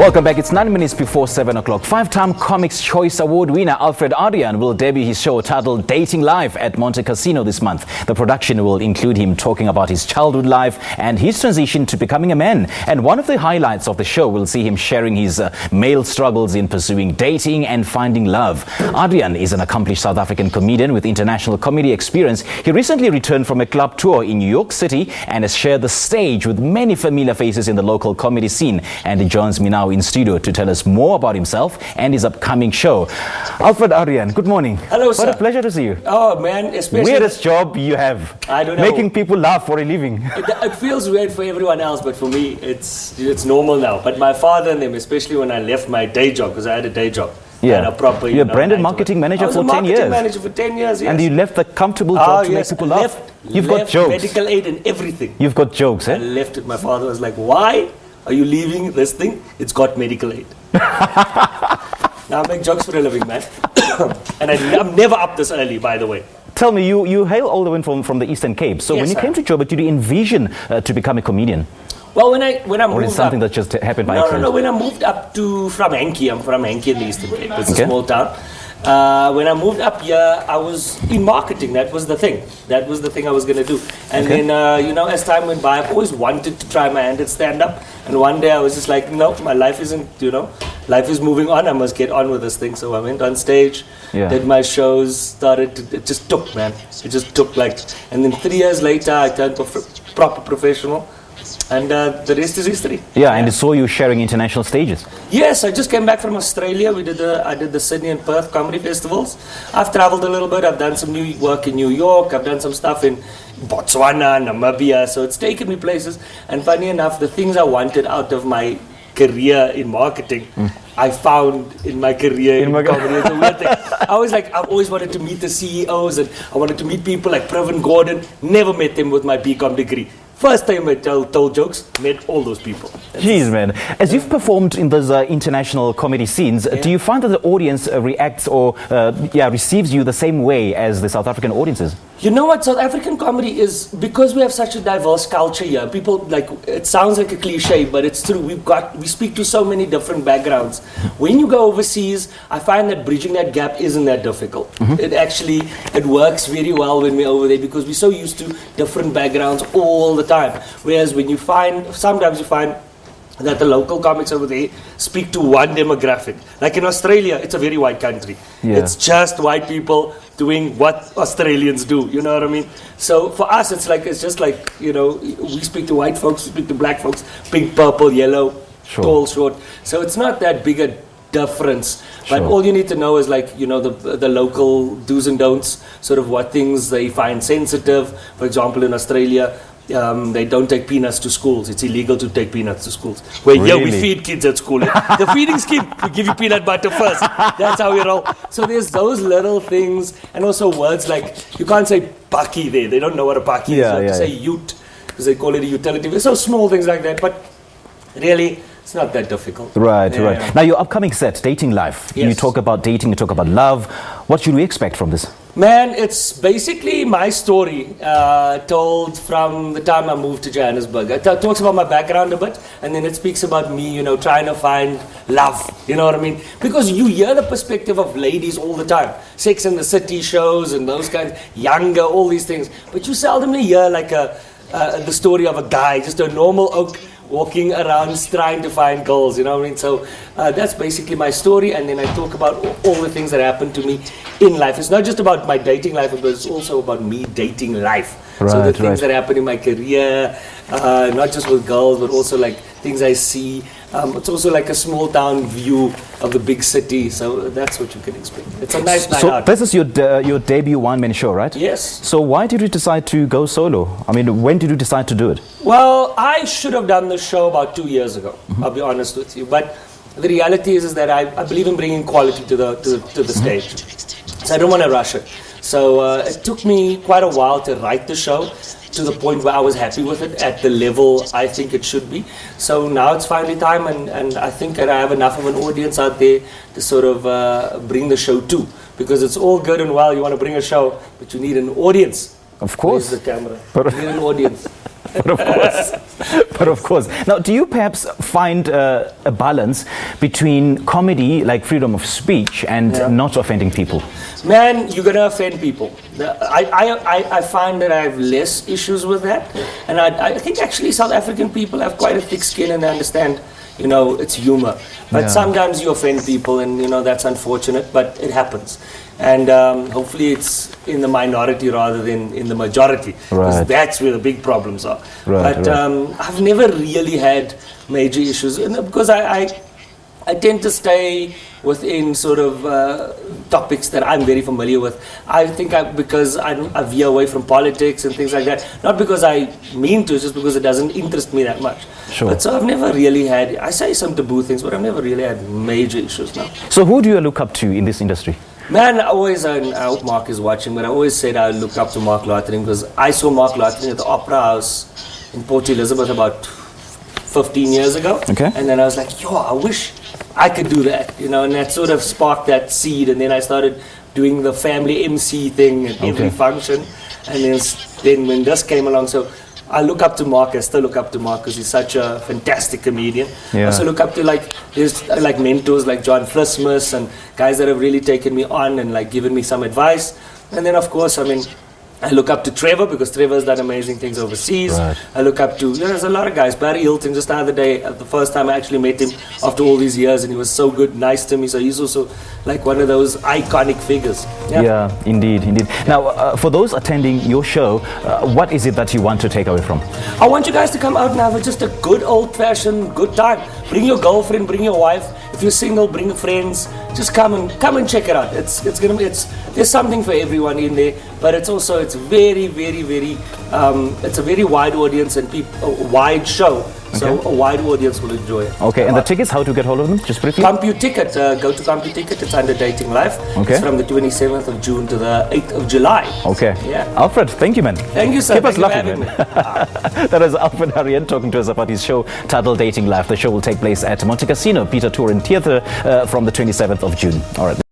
Welcome back. It's 9 minutes before 7 o'clock. Five-time Comics Choice Award winner Alfred Adriaan will debut his show titled Dating Life at Montecasino this month. The production will include him talking about his childhood life and his transition to becoming a man. And one of the highlights of the show will see him sharing his male struggles in pursuing dating and finding love. Adriaan is an accomplished South African comedian with international comedy experience. He recently returned from a club tour in New York City and has shared the stage with many familiar faces in the local comedy scene. And he joins me now in studio to tell us more about himself and his upcoming show. Alfred Adriaan, good morning. Hello, sir. What a pleasure to see you. Oh, man, especially... Weirdest job you have. I don't know. Making people laugh for a living. It feels weird for everyone else, but for me, it's normal now. But my father and them, especially when I left my day job, because I had a day job. Yeah. And a proper, You're a branded marketing manager for 10 years. I was a marketing manager for 10 years, yes. And you left the comfortable job to make people laugh. You've got jokes. Medical aid and everything. You've got jokes, eh? I left it. My father was like, why are you leaving this thing? It's got medical aid. Now I make jokes for a living, man. And I'm never up this early, by the way. Tell me, you hail all the way from the Eastern Cape. So yes, when you came to Joburg, did you envision to become a comedian? Well, when I moved or is it something that just happened by accident? No. When I moved up from Henkie, I'm from Henkie in the Eastern Cape. It's a small town. When I moved up here, I was in marketing. That was the thing. That was the thing I was going to do. And then, as time went by, I've always wanted to try my hand at stand-up. And one day I was just like, no, my life isn't, life is moving on. I must get on with this thing. So I went on stage, did my shows, it just took, man. It just took and then 3 years later, I turned proper professional. And the rest is history. Yeah, and I saw you sharing international stages. Yes, I just came back from Australia. I did the Sydney and Perth comedy festivals. I've traveled a little bit. I've done some new work in New York. I've done some stuff in Botswana, Namibia. So it's taken me places. And funny enough, the things I wanted out of my career in marketing, I found in my career in comedy. It's a weird thing. I've always wanted to meet the CEOs, and I wanted to meet people like Pravin Gordon. Never met them with my BCom degree. First time I told jokes, met all those people. Jeez, man. As you've performed in those international comedy scenes, do you find that the audience reacts or receives you the same way as the South African audiences? You know what? South African comedy is, because we have such a diverse culture here, people, it sounds like a cliche, but it's true. We speak to so many different backgrounds. When you go overseas, I find that bridging that gap isn't that difficult. It works very well when we're over there because we're so used to different backgrounds all the time. Whereas when sometimes you find that the local comics over there speak to one demographic. Like in Australia, it's a very white country. Yeah. It's just white people doing what Australians do, you know what I mean? So for us, it's just like, we speak to white folks, we speak to black folks, pink, purple, yellow, tall, short. So it's not that big a difference. But all you need to know is the local do's and don'ts, sort of what things they find sensitive. For example, in Australia, they don't take peanuts to schools. It's illegal to take peanuts to schools. We feed kids at school. The feeding scheme, we give you peanut butter first. That's how we roll. So there's those little things, and also words like, you can't say bakkie there. They don't know what a bakkie is. You have to say ute, because they call it a utility. There's so small things like that, but really, it's not that difficult. Right. Now, your upcoming set, Dating Life. Yes. You talk about dating, you talk about love. What should we expect from this? Man, it's basically my story told from the time I moved to Johannesburg. It talks about my background a bit, and then it speaks about me, trying to find love. You know what I mean? Because you hear the perspective of ladies all the time. Sex and the City shows and those kinds, younger, all these things. But you seldomly hear the story of a guy, just a normal oak, walking around trying to find girls, you know what I mean? So that's basically my story, and then I talk about all the things that happened to me in life. It's not just about my dating life, but it's also about me dating life. So the things that happen in my career, not just with girls, but also things I see. It's also like a small town view of the big city, so that's what you can expect. It's a nice night out. So this is your debut one-man show, right? Yes. So why did you decide to go solo? I mean, when did you decide to do it? Well, I should have done the show about 2 years ago, I'll be honest with you. But the reality is that I believe in bringing quality to the stage. So I don't want to rush it. So it took me quite a while to write the show to the point where I was happy with it at the level I think it should be. So now it's finally time, and I think that I have enough of an audience out there to sort of bring the show to. Because it's all good and well, you want to bring a show, but you need an audience. Of course. Where's the camera? You need an audience. But of course. Now, do you perhaps find a balance between comedy, like freedom of speech, and not offending people? Man, you're gonna offend people. I find that I have less issues with that, and I think actually South African people have quite a thick skin and they understand, you know, it's humor. But sometimes you offend people, and you know that's unfortunate, but it happens. And hopefully it's in the minority rather than in the majority, because that's where the big problems are. But I've never really had major issues, because I tend to stay within sort of topics that I'm very familiar with. I think because I veer away from politics and things like that, not because I mean to, it's just because it doesn't interest me that much. Sure. But so I've never really had, I say some taboo things, but I've never really had major issues now. So who do you look up to in this industry? Man, I hope Mark is watching, but I always said I look up to Mark Loitering, because I saw Mark Loitering at the Opera House in Port Elizabeth about 15 years ago. Okay. And then I was like, yo, I wish I could do that, you know, and that sort of sparked that seed. And then I started doing the family MC thing at every function. And then when this came along, so I look up to Mark. I still look up to Mark because he's such a fantastic comedian. I also look up to there's mentors like John Christmas and guys that have really taken me on and like given me some advice. And then of course, I mean, I look up to Trevor because Trevor's done amazing things overseas. I look up to, there's a lot of guys. Barry Hilton, just the other day, the first time I actually met him after all these years, and he was so good, nice to me. So he's also like one of those iconic figures. Yeah, indeed. Now, for those attending your show, what is it that you want to take away from? I want you guys to come out and have just a good old-fashioned good time. Bring your girlfriend, bring your wife. If you're single, bring friends. Just come and check it out. There's something for everyone in there, but it's very, very, very. It's a very wide audience and a wide show. So a wide audience will enjoy it. Okay, and the tickets, how to get hold of them? Just briefly. CompuTicket. Go to CompuTicket. It's under Dating Life. Okay. It's from the 27th of June to the 8th of July. Okay. Yeah. Alfred, thank you, man. Thank you, sir. Keep us laughing, man. That was Alfred Adriaan talking to us about his show titled Dating Life. The show will take place at Montecasino, Peter Tour and Theatre from the 27th of June. All right.